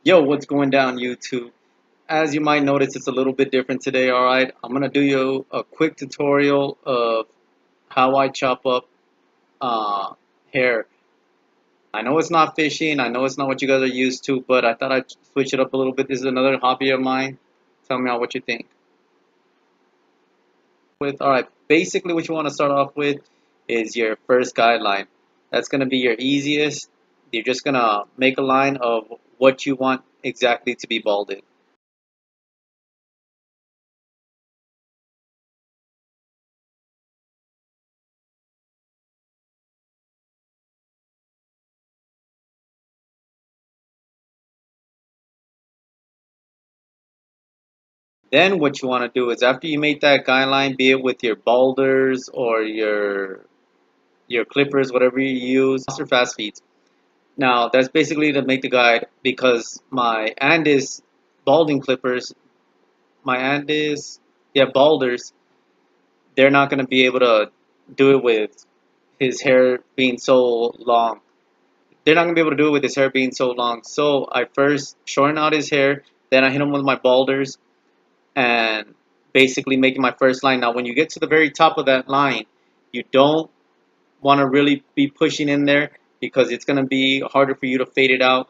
Yo, what's going down, YouTube? As you might notice, it's a little bit different today, alright? I'm gonna do you a quick tutorial of how I chop up uh, hair. I know it's not fishing, I know it's not what you guys are used to, but I thought I'd switch it up a little bit. This is another hobby of mine. Tell me what you think. Alright, basically what you want to start off with is your first guideline. That's gonna be your easiest. You're just gonna make a line of what you want exactly to be balded. Then what you want to do is after you make that guideline, be it with your balders or your clippers, whatever you use, or fast feeds. Now that's basically to make the guide because my Andis balding clippers, my Andis, yeah, balders, they're not going to be able to do it with his hair being so long. They're not going to be able to do it with his hair being so long. So I first shorten out his hair, then I hit him with my balders, and basically making my first line. Now, when you get to the very top of that line, you don't want to really be pushing in there because it's going to be harder for you to fade it out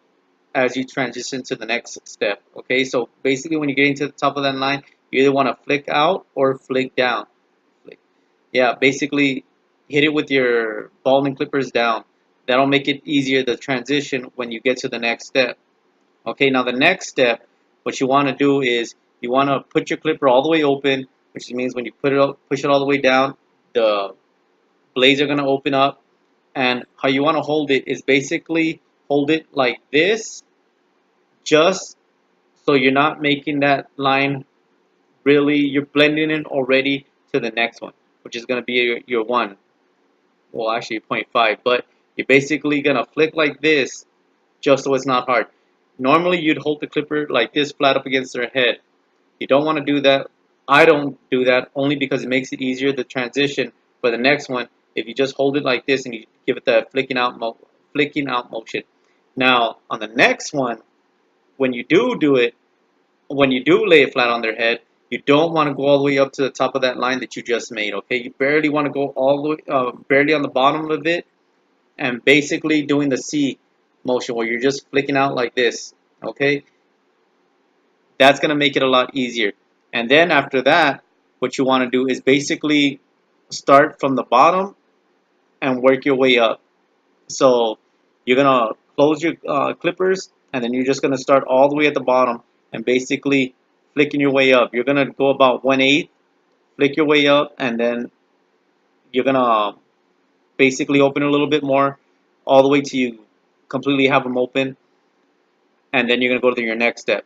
as you transition to the next step. Okay, so basically, when you're getting to the top of that line, you either want to flick out or flick down. Flick. Yeah, basically, hit it with your balding clippers down. That'll make it easier to transition when you get to the next step. Okay, now the next step, what you want to do is you want to put your clipper all the way open, which means when you put it up, push it all the way down, the blades are going to open up. And how you want to hold it is basically hold it like this, just so you're not making that line really, you're blending it already to the next one, which is going to be your one. Well, actually 0.5, but you're basically going to flick like this just so it's not hard. Normally, you'd hold the clipper like this flat up against their head. You don't want to do that. I don't do that only because it makes it easier to transition for the next one if you just hold it like this and you give it that flicking out motion. Now, on the next one, when you do it, when you do lay it flat on their head, you don't want to go all the way up to the top of that line that you just made. Okay, you barely want to go all the way, barely on the bottom of it, and basically doing the C motion where you're just flicking out like this. Okay, that's going to make it a lot easier. And then after that, what you want to do is basically start from the bottom and work your way up. So you're going to close your clippers, and then you're just going to start all the way at the bottom and basically flicking your way up. You're going to go about 1/8, flick your way up, and then you're going to basically open a little bit more all the way to you completely have them open, and then you're going to go to your next step.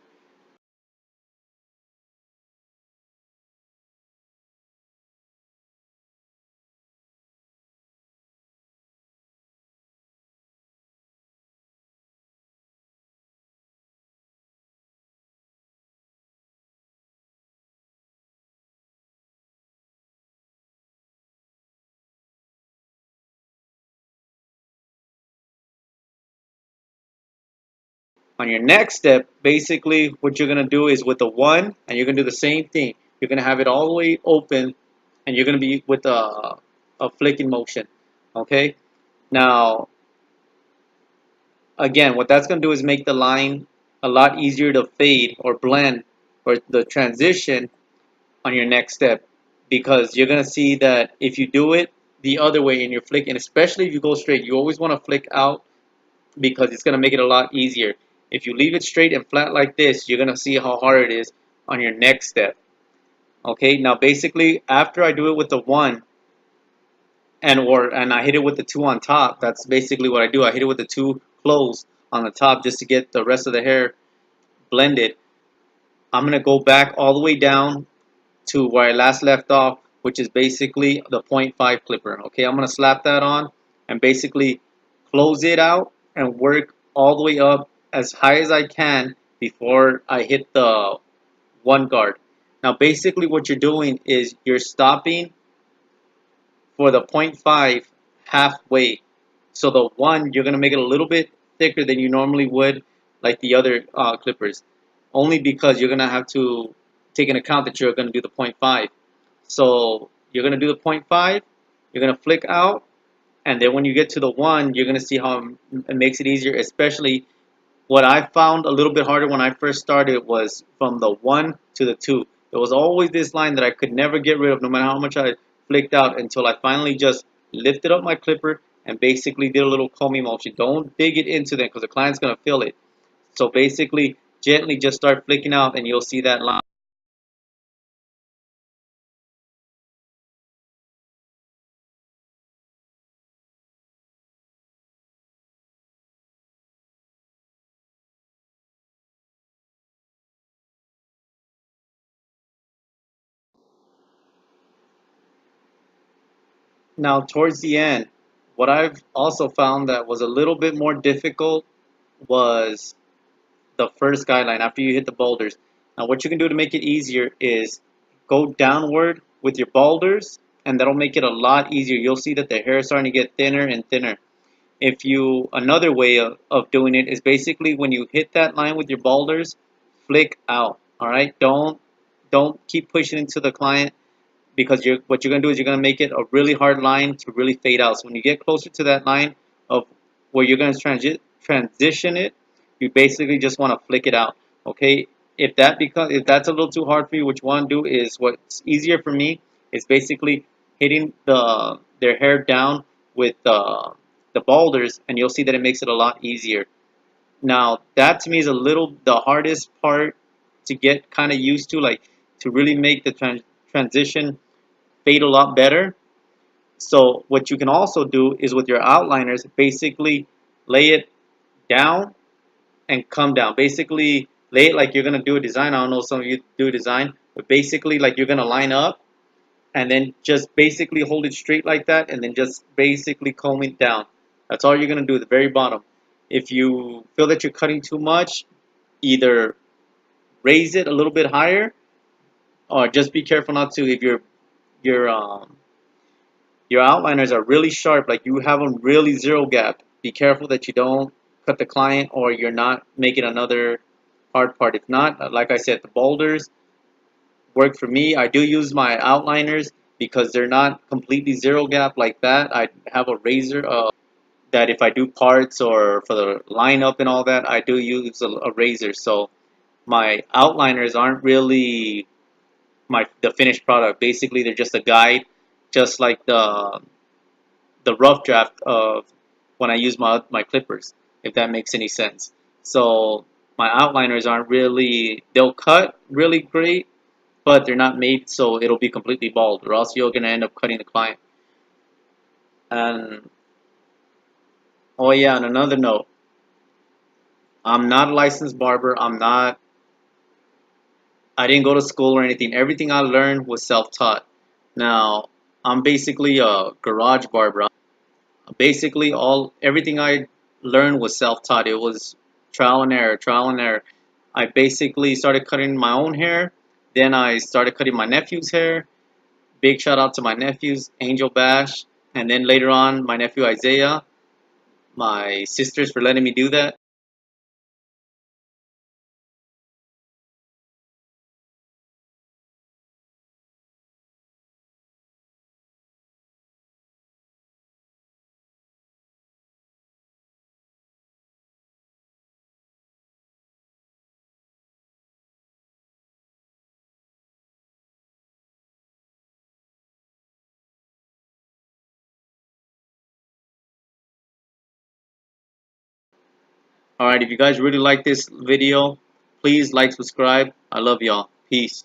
On your next step, basically what you're going to do is with the one, and you're going to do the same thing. You're going to have it all the way open, and you're going to be with a flicking motion. Okay? Now, again, what that's going to do is make the line a lot easier to fade or blend or the transition on your next step, because you're going to see that if you do it the other way and you're flicking, especially if you go straight, you always want to flick out because it's going to make it a lot easier. If you leave it straight and flat like this, you're going to see how hard it is on your next step. Okay, now basically after I do it with the one and I hit it with the two on top, that's basically what I do. I hit it with the two closed on the top just to get the rest of the hair blended. I'm going to go back all the way down to where I last left off, which is basically the 0.5 clipper. Okay, I'm going to slap that on and basically close it out and work all the way up as high as I can before I hit the one guard. Now basically what you're doing is you're stopping for the 0.5 halfway. So the one, you're going to make it a little bit thicker than you normally would like the other clippers, only because you're gonna have to take into account that you're gonna do the point 0.5. So you're gonna do the point 0.5, you're gonna flick out, and then when you get to the 1, you're gonna see how it makes it easier. Especially what I found a little bit harder when I first started was from the 1 to the 2. There was always this line that I could never get rid of, no matter how much I flicked out, until I finally just lifted up my clipper and basically did a little combing motion. Don't dig it into them because the client's gonna feel it. So basically, gently just start flicking out, and you'll see that line. Now, towards the end, what I've also found that was a little bit more difficult was the first guideline after you hit the boulders. Now, what you can do to make it easier is go downward with your boulders, and that'll make it a lot easier. You'll see that the hair is starting to get thinner and thinner. If you Another way of doing it is basically when you hit that line with your boulders, flick out. All right, don't keep pushing into the client, because what you're gonna do is you're gonna make it a really hard line to really fade out. So when you get closer to that line of where you're gonna transition it, you basically just want to flick it out. Okay, if that's a little too hard for you, what you want to do is what's easier for me is basically hitting their hair down with the boulders, and you'll see that it makes it a lot easier. Now that to me is a little the hardest part to get kind of used to, like to really make the transition fade a lot better. So what you can also do is with your outliners, basically lay it down and come down. Basically lay it like you're gonna do a design. I don't know, some of you do a design, but basically like you're gonna line up, and then just basically hold it straight like that, and then just basically comb it down. That's all you're gonna do at the very bottom. If you feel that you're cutting too much, either raise it a little bit higher, or just be careful not to. If your your outliners are really sharp, like you have them really zero gap, be careful that you don't cut the client or you're not making another hard part. If not, like I said, the boulders work for me. I do use my outliners because they're not completely zero gap like that. I have a razor that if I do parts or for the lineup and all that, I do use a razor. So my outliners aren't really the finished product. Basically, they're just a guide, just like the rough draft of when I use my clippers, if that makes any sense. So my outliners aren't really, they'll cut really great, but they're not made so it'll be completely bald, or else you're gonna end up cutting the client. And oh yeah, on another note, I'm not a licensed barber. I didn't go to school or anything. Everything I learned was self-taught. Now, I'm basically a garage barber. Basically all everything I learned was self-taught. It was trial and error, trial and error. I basically started cutting my own hair, then I started cutting my nephew's hair. Big shout out to my nephews, Angel Bash, and then later on my nephew Isaiah, my sisters for letting me do that. Alright, if you guys really like this video, please like, subscribe. I love y'all. Peace.